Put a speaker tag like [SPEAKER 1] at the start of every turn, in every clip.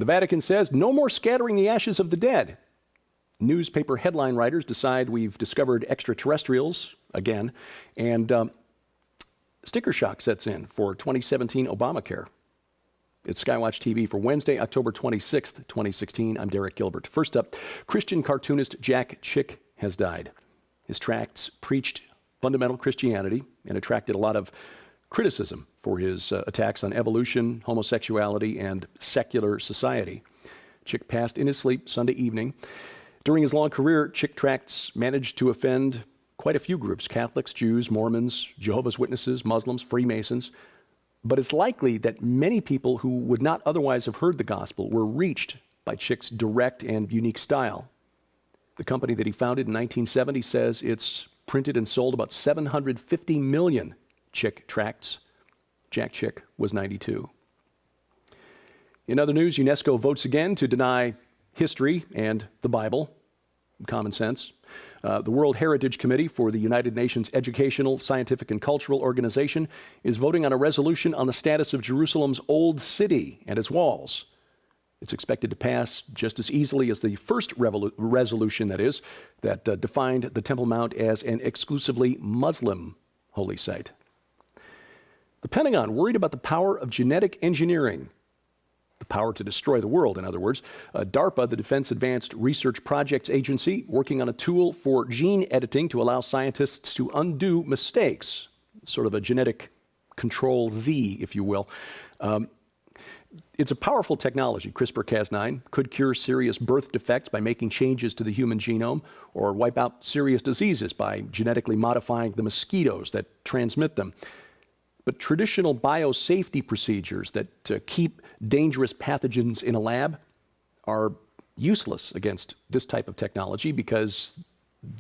[SPEAKER 1] Vatican says no more scattering the ashes of the dead. Newspaper headline writers decide we've discovered extraterrestrials again, and sticker shock sets in for 2017 Obamacare. It's SkyWatch TV for Wednesday, October 26th, 2016. I'm Derek Gilbert. First up, Christian cartoonist Jack Chick has died. His tracts preached fundamental Christianity and attracted a lot of criticism for his attacks on evolution, homosexuality, and secular society. Chick passed in his sleep Sunday evening. During his long career, Chick tracts managed to offend quite a few groups: Catholics, Jews, Mormons, Jehovah's Witnesses, Muslims, Freemasons. But it's likely that many people who would not otherwise have heard the gospel were reached by Chick's direct and unique style. The company that he founded in 1970 says it's printed and sold about 750 million Chick tracts. Jack Chick was 92. In other news, UNESCO votes again to deny history and the Bible, common sense. The World Heritage Committee for the United Nations Educational, Scientific, and Cultural Organization is voting on a resolution on the status of Jerusalem's Old City and its walls. It's expected to pass just as easily as the first resolution, that defined the Temple Mount as an exclusively Muslim holy site. The Pentagon worried about the power of genetic engineering. The power to destroy the world, in other words. DARPA, the Defense Advanced Research Projects Agency, working on a tool for gene editing to allow scientists to undo mistakes, sort of a genetic control Z, if you will. It's a powerful technology. CRISPR-Cas9 could cure serious birth defects by making changes to the human genome, or wipe out serious diseases by genetically modifying the mosquitoes that transmit them. But traditional biosafety procedures that keep dangerous pathogens in a lab are useless against this type of technology because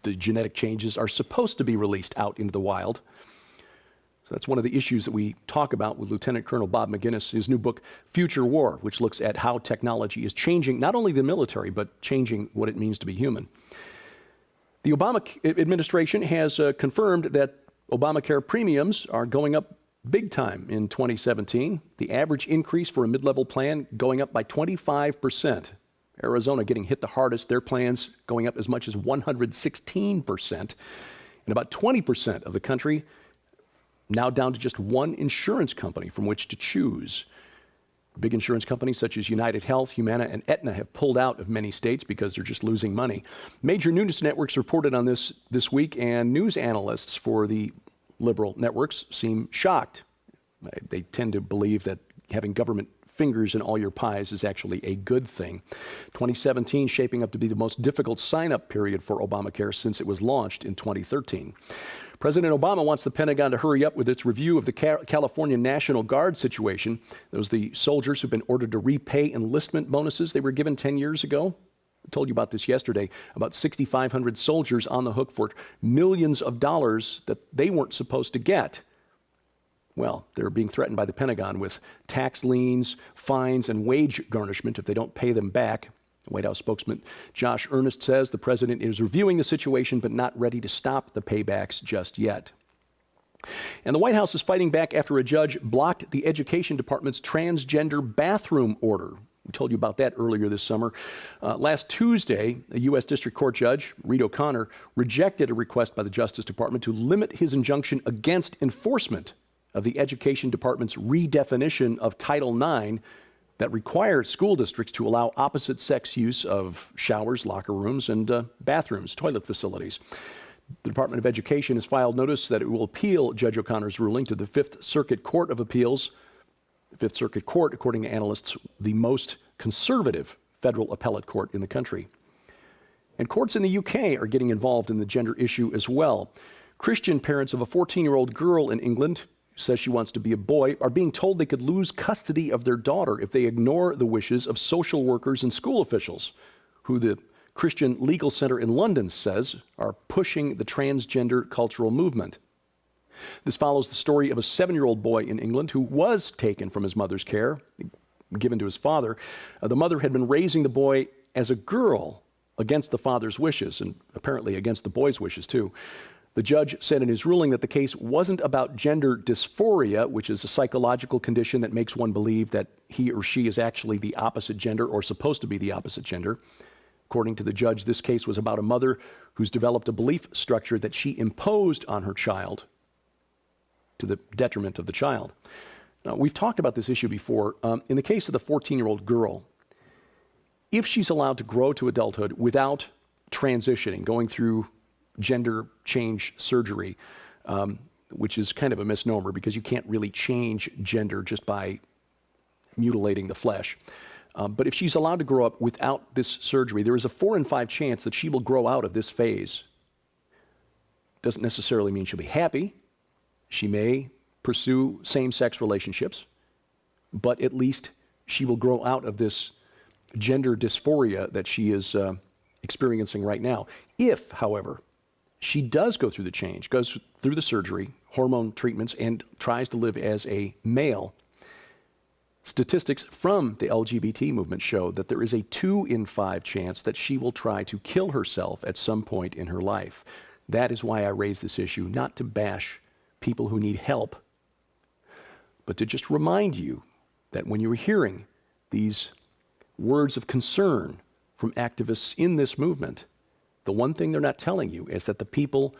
[SPEAKER 1] the genetic changes are supposed to be released out into the wild. So that's one of the issues that we talk about with Lieutenant Colonel Bob McGinnis, his new book, Future War, which looks at how technology is changing not only the military, but changing what it means to be human. The Obama administration has confirmed that Obamacare premiums are going up big time in 2017. The average increase for a mid-level plan going up by 25%. Arizona getting hit the hardest, their plans going up as much as 116%. And about 20% of the country now down to just one insurance company from which to choose. Big insurance companies such as United Health, Humana, and Aetna have pulled out of many states because they're just losing money. Major news networks reported on this week, and news analysts for the liberal networks seem shocked. They tend to believe that having government fingers in all your pies is actually a good thing. 2017 shaping up to be the most difficult sign-up period for Obamacare since it was launched in 2013. President Obama wants the Pentagon to hurry up with its review of the California National Guard situation. Those are the soldiers who've been ordered to repay enlistment bonuses they were given 10 years ago. I told you about this yesterday, about 6,500 soldiers on the hook for millions of dollars that they weren't supposed to get. Well, they're being threatened by the Pentagon with tax liens, fines, and wage garnishment if they don't pay them back. White House spokesman Josh Earnest says the president is reviewing the situation but not ready to stop the paybacks just yet. And the White House is fighting back after a judge blocked the Education Department's transgender bathroom order. We told you about that earlier this summer. Last Tuesday, a U.S. District Court judge, Reed O'Connor, rejected a request by the Justice Department to limit his injunction against enforcement of the Education Department's redefinition of Title IX that requires school districts to allow opposite-sex use of showers, locker rooms, and bathrooms, toilet facilities. The Department of Education has filed notice that it will appeal Judge O'Connor's ruling to the Fifth Circuit Court of Appeals. The Fifth Circuit Court, according to analysts, the most conservative federal appellate court in the country. And courts in the UK are getting involved in the gender issue as well. Christian parents of a 14-year-old girl in England who says she wants to be a boy are being told they could lose custody of their daughter if they ignore the wishes of social workers and school officials, who the Christian Legal Center in London says are pushing the transgender cultural movement. This follows the story of a 7-year-old boy in England who was taken from his mother's care, given to his father. The mother had been raising the boy as a girl against the father's wishes, and apparently against the boy's wishes too. The judge said in his ruling that the case wasn't about gender dysphoria, which is a psychological condition that makes one believe that he or she is actually the opposite gender or supposed to be the opposite gender. According to the judge, this case was about a mother who's developed a belief structure that she imposed on her child to the detriment of the child. Now, we've talked about this issue before. In the case of the 14-year-old girl, if she's allowed to grow to adulthood without transitioning, going through gender change surgery, which is kind of a misnomer because you can't really change gender just by mutilating the flesh. But if she's allowed to grow up without this surgery, there is a 4 in 5 chance that she will grow out of this phase. Doesn't necessarily mean she'll be happy. She may pursue same-sex relationships, but at least she will grow out of this gender dysphoria that she is experiencing right now. If, however, she does go through the change, goes through the surgery, hormone treatments, and tries to live as a male, statistics from the LGBT movement show that there is a 2 in 5 chance that she will try to kill herself at some point in her life. That is why I raise this issue, not to bash people who need help, but to just remind you that when you're hearing these words of concern from activists in this movement, the one thing they're not telling you is that the people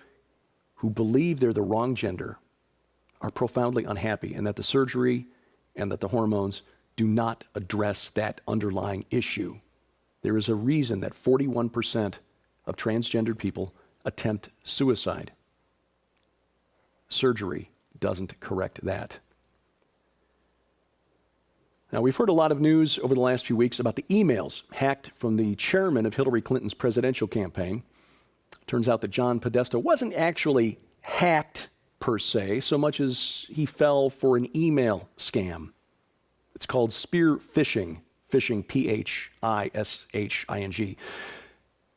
[SPEAKER 1] who believe they're the wrong gender are profoundly unhappy, and that the surgery and that the hormones do not address that underlying issue. There is a reason that 41% of transgendered people attempt suicide. Surgery doesn't correct that. Now, we've heard a lot of news over the last few weeks about the emails hacked from the chairman of Hillary Clinton's presidential campaign. Turns out that John Podesta wasn't actually hacked per se, so much as he fell for an email scam. It's called spear phishing, P-H-I-S-H-I-N-G.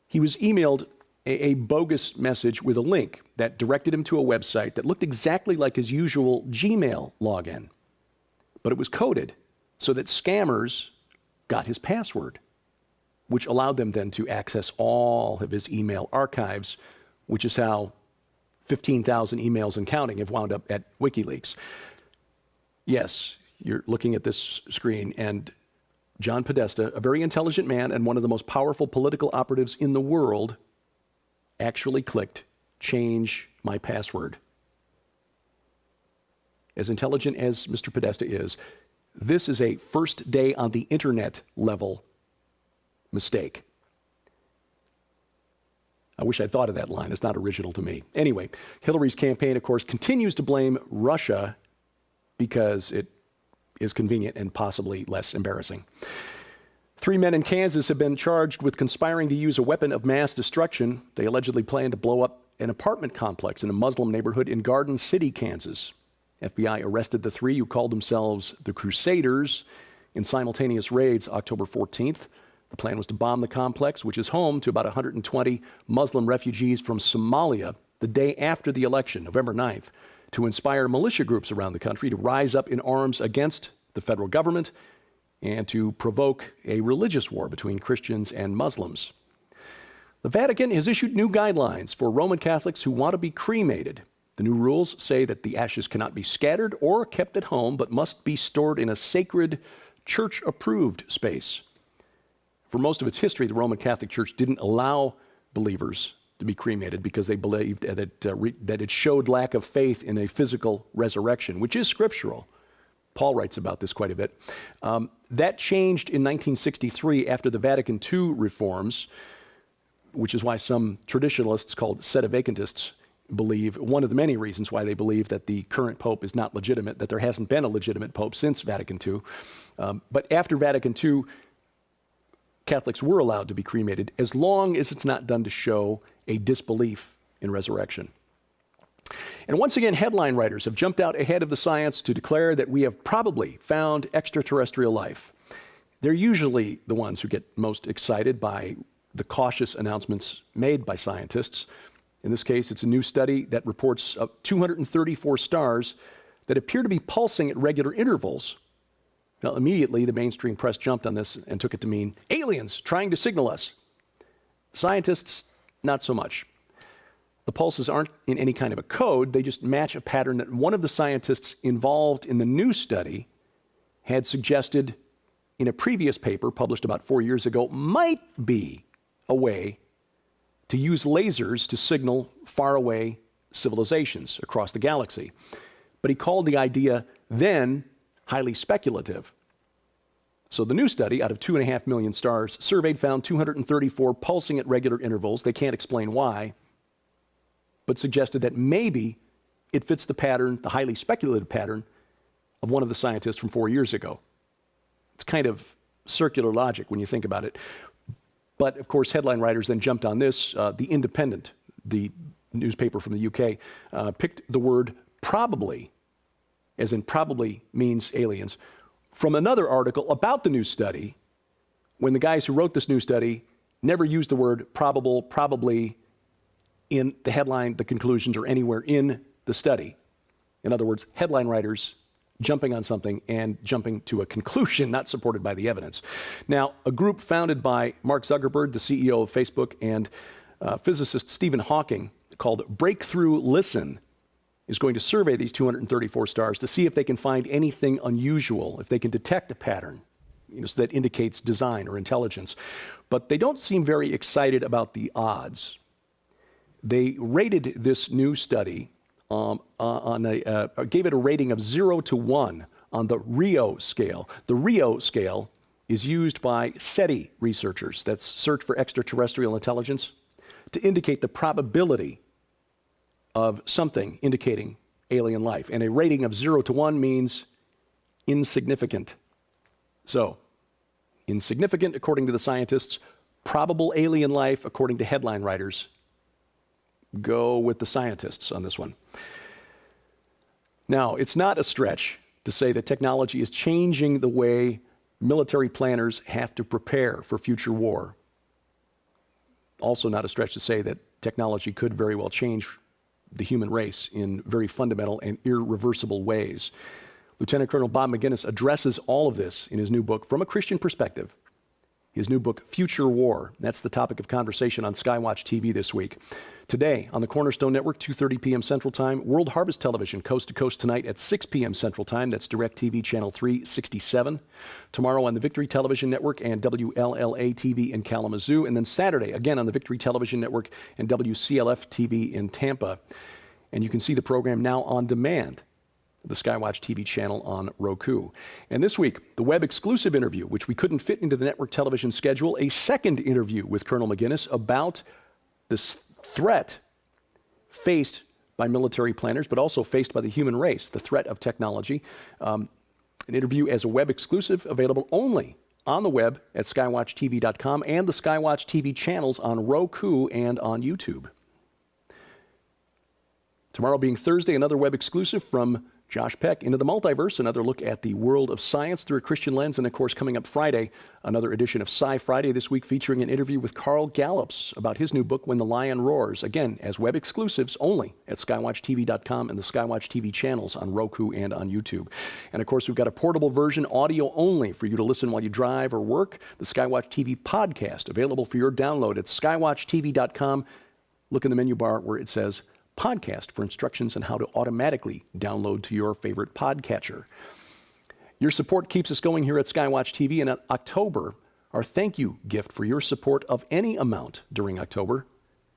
[SPEAKER 1] He was emailed a bogus message with a link that directed him to a website that looked exactly like his usual Gmail login, but it was coded so that scammers got his password, which allowed them then to access all of his email archives, which is how 15,000 emails and counting have wound up at WikiLeaks. Yes, you're looking at this screen, and John Podesta, a very intelligent man and one of the most powerful political operatives in the world, actually clicked change my password. As intelligent as Mr. Podesta is, this is a first day on the internet level mistake. I wish I'd thought of that line. It's not original to me. Anyway, Hillary's campaign, of course, continues to blame Russia because it is convenient and possibly less embarrassing. 3 men in Kansas have been charged with conspiring to use a weapon of mass destruction. They allegedly planned to blow up an apartment complex in a Muslim neighborhood in Garden City, Kansas. FBI arrested the 3 who called themselves the Crusaders in simultaneous raids October 14th. The plan was to bomb the complex, which is home to about 120 Muslim refugees from Somalia, the day after the election, November 9th, to inspire militia groups around the country to rise up in arms against the federal government and to provoke a religious war between Christians and Muslims. The Vatican has issued new guidelines for Roman Catholics who want to be cremated. The new rules say that the ashes cannot be scattered or kept at home, but must be stored in a sacred, church-approved space. For most of its history, the Roman Catholic Church didn't allow believers to be cremated because they believed that it showed lack of faith in a physical resurrection, which is scriptural. Paul writes about this quite a bit. That changed in 1963 after the Vatican II reforms, which is why some traditionalists called sedevacantists believe, one of the many reasons why they believe that the current pope is not legitimate, that there hasn't been a legitimate pope since Vatican II. But after Vatican II, Catholics were allowed to be cremated as long as it's not done to show a disbelief in resurrection. And once again, headline writers have jumped out ahead of the science to declare that we have probably found extraterrestrial life. They're usually the ones who get most excited by the cautious announcements made by scientists. In this case, it's a new study that reports 234 stars that appear to be pulsing at regular intervals. Now, immediately, the mainstream press jumped on this and took it to mean aliens trying to signal us. Scientists, not so much. The pulses aren't in any kind of a code. They just match a pattern that one of the scientists involved in the new study had suggested in a previous paper published about 4 years ago might be a way to use lasers to signal faraway civilizations across the galaxy. But he called the idea then highly speculative. So the new study, out of 2.5 million stars surveyed, found 234 pulsing at regular intervals. They can't explain why, but suggested that maybe it fits the pattern, the highly speculative pattern, of one of the scientists from 4 years ago. It's kind of circular logic when you think about it. But of course, headline writers then jumped on this. The Independent, the newspaper from the UK, picked the word probably, as in probably means aliens, from another article about the new study, when the guys who wrote this new study never used the word probable, probably in the headline, the conclusions, or anywhere in the study. In other words, headline writers jumping on something and jumping to a conclusion not supported by the evidence. Now, a group founded by Mark Zuckerberg, the CEO of Facebook, and physicist Stephen Hawking, called Breakthrough Listen, is going to survey these 234 stars to see if they can find anything unusual, if they can detect a pattern, so that indicates design or intelligence. But they don't seem very excited about the odds. They rated this new study gave it a rating of 0 to 1 on the Rio scale. The Rio scale is used by SETI researchers, that's Search for Extraterrestrial Intelligence, to indicate the probability of something indicating alien life. And a rating of 0 to 1 means insignificant. So, insignificant according to the scientists, probable alien life according to headline writers. Go with the scientists on this one. Now, it's not a stretch to say that technology is changing the way military planners have to prepare for future war. Also not a stretch to say that technology could very well change the human race in very fundamental and irreversible ways. Lieutenant Colonel Bob McGinnis addresses all of this in his new book, From a Christian Perspective, his new book, Future War. That's the topic of conversation on SkyWatch TV this week. Today, on the Cornerstone Network, 2:30 p.m. Central Time. World Harvest Television, coast to coast tonight at 6 p.m. Central Time. That's DirecTV Channel 367. Tomorrow on the Victory Television Network and WLLA TV in Kalamazoo. And then Saturday, again on the Victory Television Network and WCLF TV in Tampa. And you can see the program now on demand, the SkyWatch TV channel on Roku. And this week, the web exclusive interview, which we couldn't fit into the network television schedule, a second interview with Colonel McGinnis about this threat faced by military planners, but also faced by the human race, the threat of technology. An interview as a web exclusive, available only on the web at SkyWatchTV.com and the SkyWatch TV channels on Roku and on YouTube. Tomorrow being Thursday, another web exclusive from Josh Peck, Into the Multiverse, another look at the world of science through a Christian lens. And of course, coming up Friday, another edition of Sci Friday this week featuring an interview with Carl Gallups about his new book, When the Lion Roars, again, as web exclusives only at SkyWatchTV.com and the SkyWatch TV channels on Roku and on YouTube. And of course, we've got a portable version, audio only, for you to listen while you drive or work, the SkyWatch TV podcast, available for your download at SkyWatchTV.com. Look in the menu bar where it says podcast for instructions on how to automatically download to your favorite podcatcher. Your support keeps us going here at SkyWatch TV, and in October, our thank you gift for your support of any amount during October,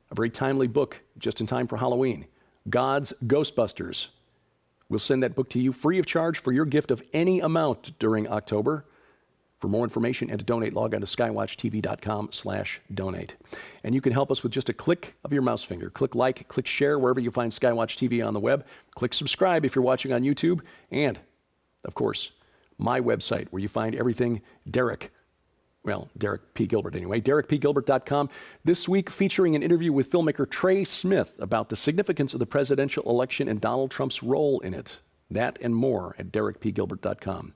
[SPEAKER 1] a very timely book just in time for Halloween, God's Ghostbusters. We'll send that book to you free of charge for your gift of any amount during October. For more information and to donate, log on to skywatchtv.com/donate. And you can help us with just a click of your mouse finger. Click like, click share wherever you find SkyWatch TV on the web. Click subscribe if you're watching on YouTube. And, of course, my website where you find everything Derek P. Gilbert anyway, DerekPGilbert.com. This week featuring an interview with filmmaker Trey Smith about the significance of the presidential election and Donald Trump's role in it. That and more at DerekPGilbert.com.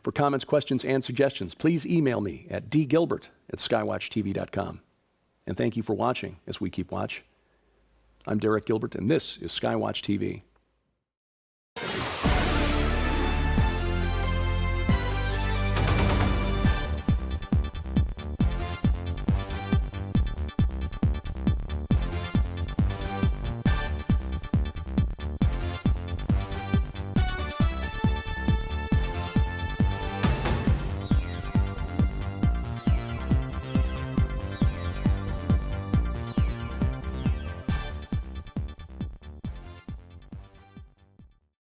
[SPEAKER 1] For comments, questions, and suggestions, please email me at dgilbert@skywatchtv.com. And thank you for watching as we keep watch. I'm Derek Gilbert, and this is SkyWatch TV.